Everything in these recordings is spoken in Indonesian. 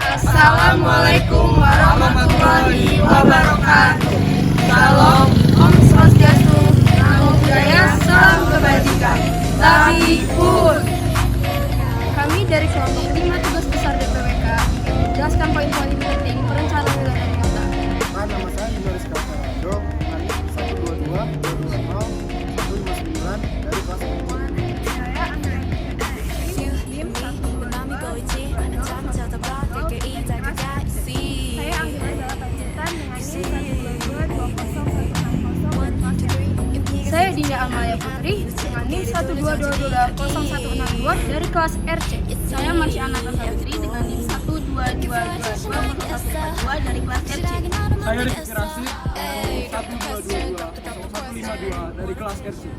Assalamualaikum warahmatullahi wabarakatuh. Shalom, Om Swastiastu, Namo Buddhaya, salam kebajikan. Tabipun. Kami dari kelompok 5 tugas besar DPWK menjelaskan poin-poin penting perencanaan wilayah dan kota. Nama saya Julius Kafarado, NIM 122 159 dari kelas 10. Saya Andrea NIM 1. Saya Anggita Zala Panjaitan dengan NIM 122 Saya Dinda Amalia Putri dengan NIM 1222062 dari kelas RC. Saya Marsyana Kasatri dengan NIM 12222 dari kelas RC. Saya Rizky Rasi, 1222152 dari kelas RC.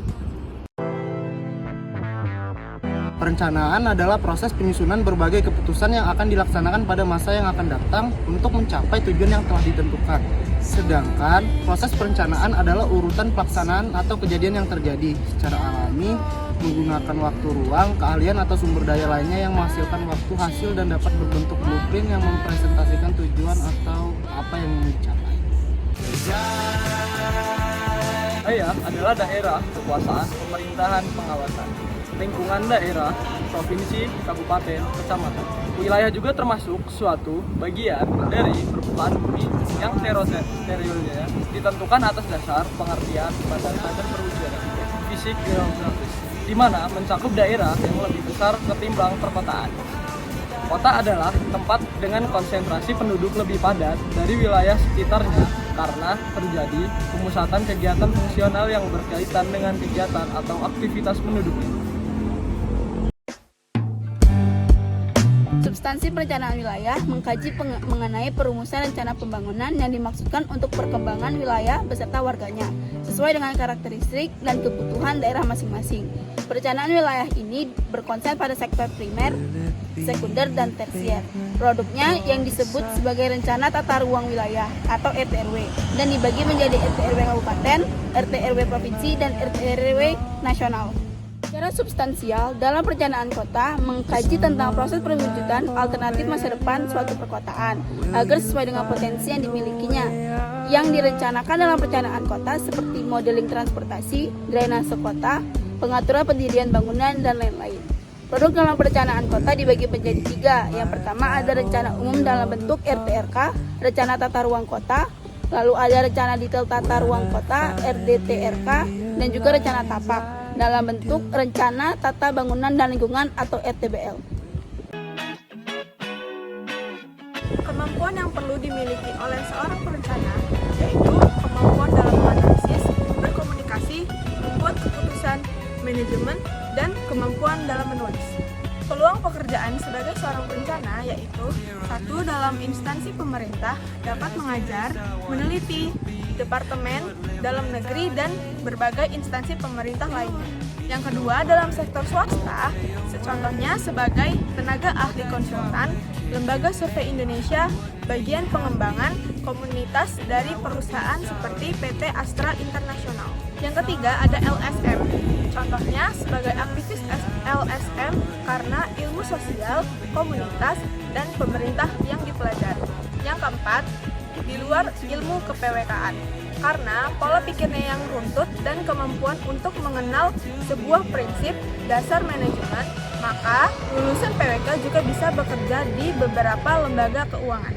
Perencanaan adalah proses penyusunan berbagai keputusan yang akan dilaksanakan pada masa yang akan datang untuk mencapai tujuan yang telah ditentukan. Sedangkan proses perencanaan adalah urutan pelaksanaan atau kejadian yang terjadi secara alami, menggunakan waktu ruang, keahlian atau sumber daya lainnya yang menghasilkan waktu hasil dan dapat berbentuk blueprint yang mempresentasikan tujuan atau apa yang ingin dicapai. Saya adalah daerah, kekuasaan, pemerintahan, pengawasan, lingkungan daerah, provinsi, kabupaten, kecamatan. Wilayah juga termasuk suatu bagian dari permukaan bumi yang teritorialnya ditentukan atas dasar pengertian badan-badan perwujudan fisik geografis, di mana mencakup daerah yang lebih besar ketimbang perkotaan. Kota adalah tempat dengan konsentrasi penduduk lebih padat dari wilayah sekitarnya karena terjadi pemusatan kegiatan fungsional yang berkaitan dengan kegiatan atau aktivitas penduduknya. Substansi perencanaan wilayah mengkaji mengenai perumusan rencana pembangunan yang dimaksudkan untuk perkembangan wilayah beserta warganya, sesuai dengan karakteristik dan kebutuhan daerah masing-masing. Perencanaan wilayah ini berkonsen pada sektor primer, sekunder, dan tersier. Produknya yang disebut sebagai rencana tata ruang wilayah atau RTRW dan dibagi menjadi RTRW kabupaten, RTRW provinsi, dan RTRW nasional. Secara substansial, dalam perencanaan kota mengkaji tentang proses perwujudan alternatif masa depan suatu perkotaan agar sesuai dengan potensi yang dimilikinya. Yang direncanakan dalam perencanaan kota seperti modeling transportasi, drainase kota, pengaturan pendirian bangunan, dan lain-lain. Produk dalam perencanaan kota dibagi menjadi 3. Yang pertama ada rencana umum dalam bentuk RTRK, rencana tata ruang kota, lalu ada rencana detail tata ruang kota, RDTRK, dan juga rencana tapak dalam bentuk rencana tata bangunan dan lingkungan atau RTBL. Kemampuan yang perlu dimiliki oleh seorang perencana yaitu kemampuan dalam analisis, berkomunikasi, membuat keputusan, manajemen, dan kemampuan dalam menulis. Peluang pekerjaan sebagai seorang perencana yaitu 1. Dalam instansi pemerintah dapat mengajar, meneliti, departemen, dalam negeri, dan berbagai instansi pemerintah lainnya. Yang kedua, dalam sektor swasta, contohnya sebagai tenaga ahli konsultan, lembaga survei Indonesia, bagian pengembangan komunitas dari perusahaan seperti PT Astra Internasional. Yang ketiga, ada LSM. Contohnya sebagai aktivis LSM karena ilmu sosial, komunitas, dan pemerintah yang dipelajari. Yang keempat, di luar ilmu kepwk-an karena pola pikirnya yang runtut dan kemampuan untuk mengenal sebuah prinsip dasar manajemen, maka lulusan PWK juga bisa bekerja di beberapa lembaga keuangan.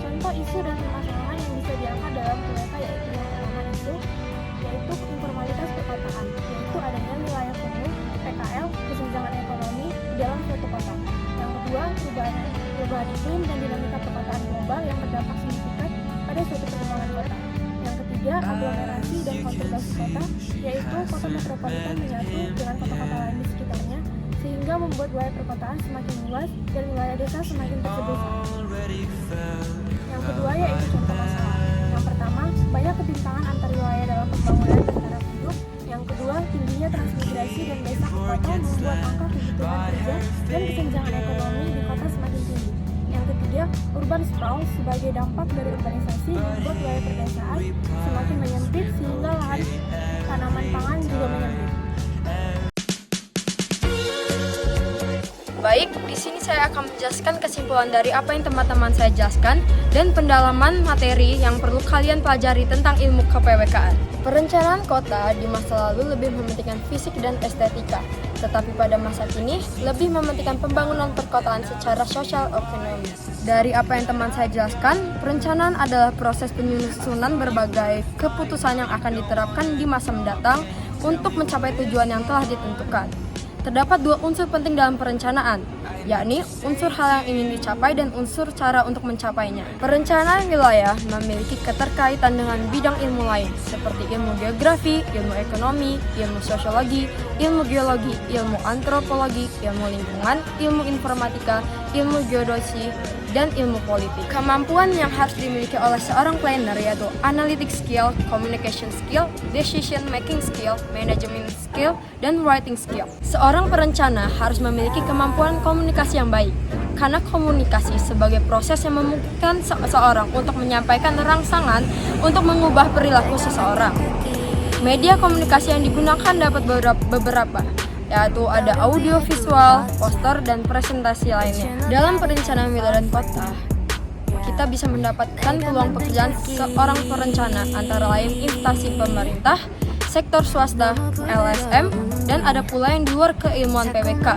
Contoh isu dan permasalahan yang bisa diangkat dalam PWK yaitu yang pertama yaitu informalitas perkotaan, yaitu adanya wilayah kumuh, PKL, kesenjangan ekonomi di dalam suatu kota. Yang kedua, perubahan iklim dan dinamika perkotaan global yang berdampak signifikan pada suatu perkembangan kota. Yang ketiga, aglomerasi dan konturbasi kota, yaitu kota metropolitan menyatu dengan kota-kota lain di sekitarnya, sehingga membuat wilayah perkotaan semakin luas dan wilayah desa semakin tersebar. Yang kedua yaitu contoh masalah. Yang pertama, banyak ketimpangan antar wilayah dalam pembangunan dan taraf hidup. Yang kedua, tingginya transmigrasi dan desa ke kota membuat angka kebutuhan kerja dan kesenjangan ekonomi di kota semakin tinggi. Yang ketiga, urban sprawl sebagai dampak dari urbanisasi membuat wilayah pedesaan semakin menyempit sehingga lahan tanaman pangan juga menyempit. Baik, di sini saya akan menjelaskan kesimpulan dari apa yang teman-teman saya jelaskan dan pendalaman materi yang perlu kalian pelajari tentang ilmu KPWKan. Perencanaan kota di masa lalu lebih mementingkan fisik dan estetika, tetapi pada masa kini lebih mementingkan pembangunan perkotaan secara sosial ekonomi. Dari apa yang teman saya jelaskan, perencanaan adalah proses penyusunan berbagai keputusan yang akan diterapkan di masa mendatang untuk mencapai tujuan yang telah ditentukan. Terdapat dua unsur penting dalam perencanaan, yakni unsur hal yang ingin dicapai dan unsur cara untuk mencapainya. Perencanaan wilayah memiliki keterkaitan dengan bidang ilmu lain, seperti ilmu geografi, ilmu ekonomi, ilmu sosiologi, ilmu geologi, ilmu antropologi, ilmu lingkungan, ilmu informatika, ilmu geodesi, dan ilmu politik. Kemampuan yang harus dimiliki oleh seorang planner yaitu analytic skill, communication skill, decision making skill, management skill, dan writing skill. Seorang perencana harus memiliki kemampuan komunikasi yang baik, karena komunikasi sebagai proses yang memungkinkan seseorang untuk menyampaikan rangsangan untuk mengubah perilaku seseorang. Media komunikasi yang digunakan dapat beberapa, yaitu ada audio, visual, poster, dan presentasi lainnya. Dalam perencanaan wilayah dan kota, kita bisa mendapatkan peluang pekerjaan seorang perencana antara lain instansi pemerintah, sektor swasta, LSM, dan ada pula yang di luar keilmuan PWK.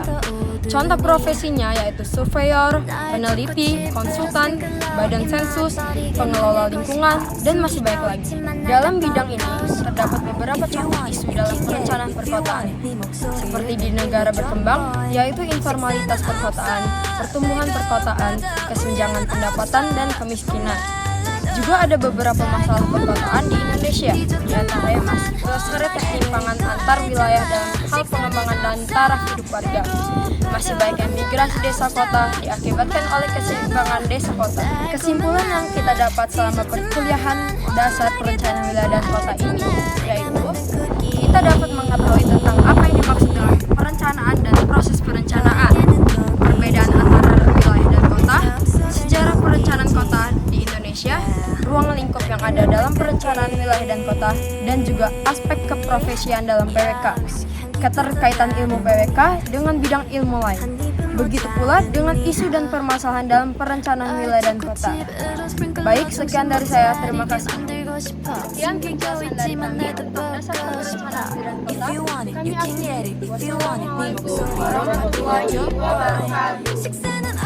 Contoh profesinya yaitu surveyor, peneliti, konsultan, badan sensus, pengelola lingkungan, dan masih banyak lagi. Dalam bidang ini, terdapat beberapa contoh isu dalam perencanaan perkotaan, seperti di negara berkembang, yaitu informalitas perkotaan, pertumbuhan perkotaan, kesenjangan pendapatan, dan kemiskinan. Juga ada beberapa masalah perkotaan di Indonesia, di antaranya masih besar ketimpangan antar wilayah dalam hal pengembangan dan taraf hidup warga. Masih banyak yang migrasi desa kota diakibatkan oleh keseimbangan desa kota. Kesimpulan yang kita dapat selama perkuliahan dasar perencanaan wilayah dan kota ini, yaitu kita dapat mengetahui tentang apa yang dimaksud dengan perencanaan dan proses perencanaan, perbedaan antara wilayah dan kota, sejarah perencanaan kota di Indonesia, ruang lingkup yang ada dalam perencanaan wilayah dan kota, dan juga aspek keprofesian dalam PWK, keterkaitan ilmu PWK dengan bidang ilmu lain. Begitu pula dengan isu dan permasalahan dalam perencanaan wilayah dan kota. Baik, sekian dari saya. Terima kasih. Sekian penjelasan dari kami tentang dasar perencanaan wilayah dan kota. Kami akhiri. Wassalamualaikum warahmatullahi wabarakatuh.